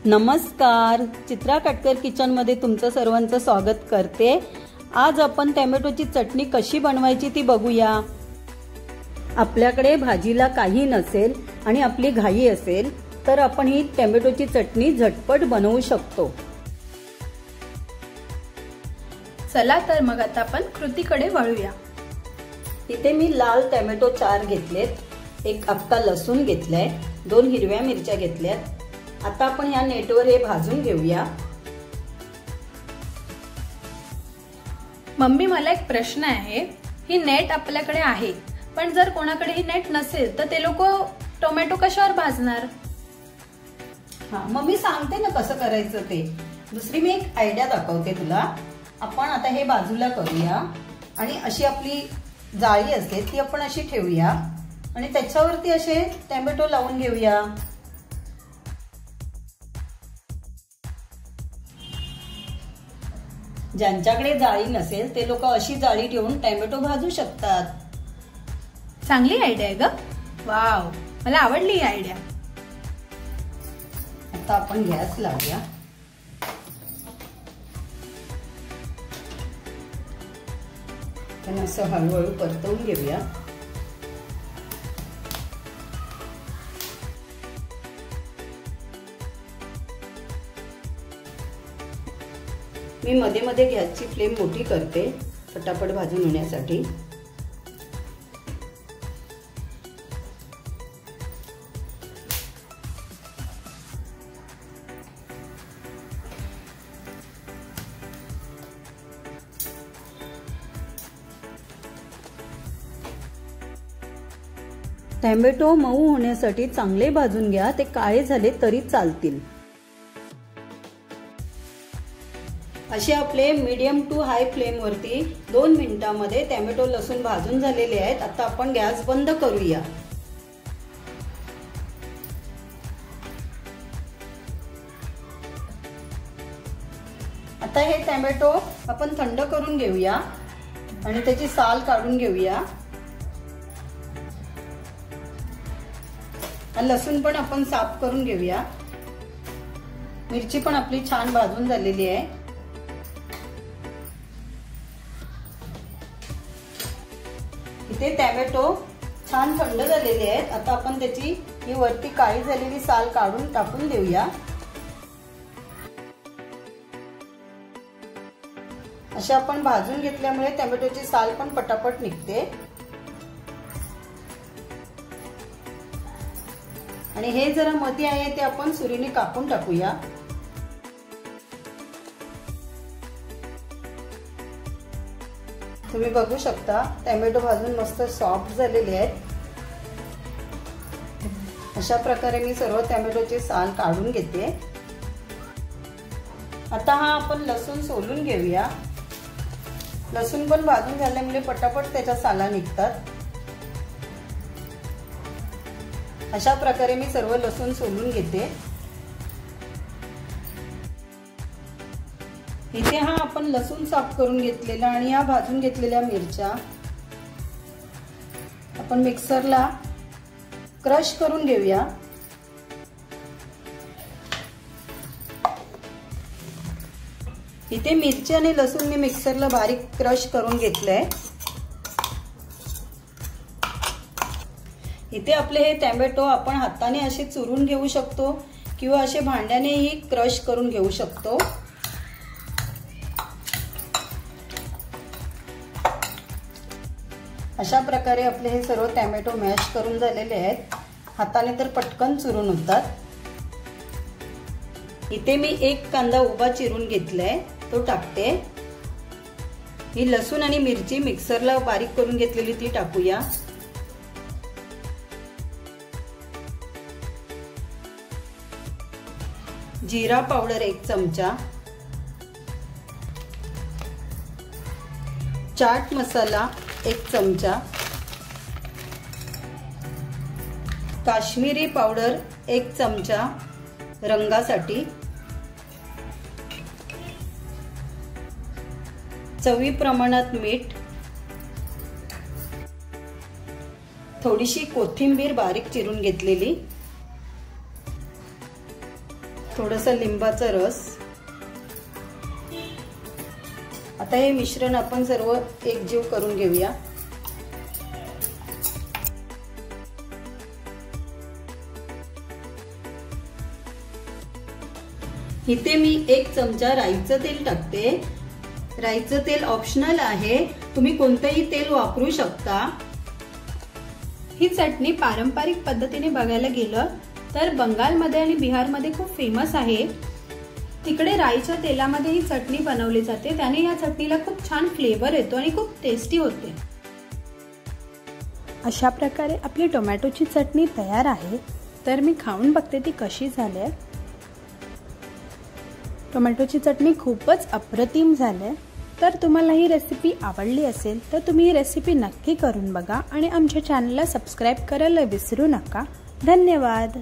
नमस्कार, चित्रा कटकर किचन मध्ये तुमचं सर्वांचं स्वागत करते। आज आपण टोमॅटोची चटणी कशी बनवायची ती बघूया। आपल्याकडे भाजीला काही नसेल आणि आपली घाई असेल तर आपण ही टोमॅटोची चटणी झटपट बनवू शकतो। चला तर मग आता आपण कृतीकडे वळूया। इथे मी लाल टोमॅटो 4 घेतलेत, एक अख्खा लसूण घेतलाय, 2 हिरव्या मिरच्या घेतल्यात। आता आपण या नेटवर हे भाजून घेऊया। मम्मी, मला एक प्रश्न आहे, ही नेट आपल्याकडे आहे पण जर कोणाकडे ही नेट नसेल तर ते लोक टोमॅटो कशावर भाजणार? मम्मी सांगते ना कसं करायचं ते। दुसरी मी एक आयडिया दाखवते तुला। आपण आता हे बाजूला करूया आणि अशी आपली जाळी असते ती आपण अशी ठेवूया आणि त्याच्यावरती असे टोमॅटो लावून घेऊया। ज्यांच्याकडे जाळी नसेल ते लोक अशी जाळी ठेवून टोमॅटो भाजू शकतात। चांगली आयडिया आहे ग। वाव, मला आवडली ही आयडिया। आता आपण गॅस लावूया। त्यांना असं हळूहळू परतवून घेऊया। मी मध्ये मध्ये गॅसची फ्लेम मोठी करते पटापट भाजून होण्यासाठी। टोमॅटो मऊ होण्यासाठी चांगले भाजून घ्या, ते काळे झाले तरी चालतील। असे आपले मीडियम टू हाय फ्लेम वरती 2 मिनिटांमध्ये टोमॅटो लसूण भाजून झालेले आहेत। आता आपण गॅस बंद करूया। आता हे टोमॅटो आपण थंड करून घेऊया आणि त्याची साल काढून घेऊया। लसूण पण आपण साफ करून घेऊया। मिरची पण आपली छान भाजून झालेली आहे। इथे टोमॅटो छान थंड झालेले आहेत। आता आपण त्याची ही वरती काळी झालेली साल काढून टाकून देऊया। अशा आपण भाजून घेतल्यामुळे टोमॅटोची साल पण पटापट निघते। आणि हे जरा मध्ये आहे ते आपण सुरीने कापून टाकूया। तुम्ही बघू शकता टोमॅटो भाजून मस्त सॉफ्ट झालेले आहेत। अशा प्रकारे मी सर्व टोमॅटोचे साल काढून घेते। आता हा आपण लसूण सोलून घेऊया। लसूण पण भाजून झाल्यामुळे पटापट त्याच्या साला निघतात। अशा प्रकारे मी सर्व लसूण सोलून घेते। इथे हा आपण लसूण साफ करून घेतलेला आणि या भाजून घेतलेल्या मिरच्या आपण मिक्सरला क्रश करून घेऊया। इथे मिरची आणि लसूण मी मिक्सरला बारीक क्रश करून घेतलंय। इथे आपले हे टोमॅटो आपण हाताने असे चुरून घेऊ शकतो किंवा असे भांड्यानेही क्रश करून घेऊ शकतो। अशा प्रकारे आपले हे सर्व टोमॅटो मॅश करून झालेले आहेत। हाताने तर पटकन चुरून होतात। इथे मी एक कांदा उभा चिरून घेतलाय, तो टाकते। ही लसूण आणि मिरची मिक्सरला बारीक करून घेतलेली ती टाकूया। जीरा पावडर 1 चमचा, चाट मसाला 1 चमचा, काश्मीरी पावडर 1 चमचा रंगासाठी, चवीप्रमाणात मीठ, थोडीशी कोथिंबीर बारीक चिरून घेतलेली, थोडासा लिंबाचा रस। आता हे मिश्रण आपण सर्व एकजीव करून घेऊया। इथे मी 1 चमचा राईचं तेल टाकते। राईचं तेल ऑप्शनल आहे, तुम्ही कोणतेही तेल वापरू शकता। ही चटणी पारंपरिक पद्धतीने बघायला गेलं तर बंगालमध्ये आणि बिहारमध्ये खूप फेमस आहे। तिकडे राईच्या तेलामध्ये ही चटणी बनवली जाते, त्याने या चटणीला खूप छान फ्लेवर येतो आणि खूप टेस्टी होते। अशा प्रकारे आपली टोमॅटोची चटणी तयार आहे। तर मी खाऊन बघते ती कशी झाली। टोमॅटोची चटणी खूपच अप्रतिम झाली। तर तुम्हाला ही रेसिपी आवडली असेल तर तुम्ही ही रेसिपी नक्की करून बघा आणि आमच्या चॅनलला सबस्क्राइब करायला विसरू नका। धन्यवाद।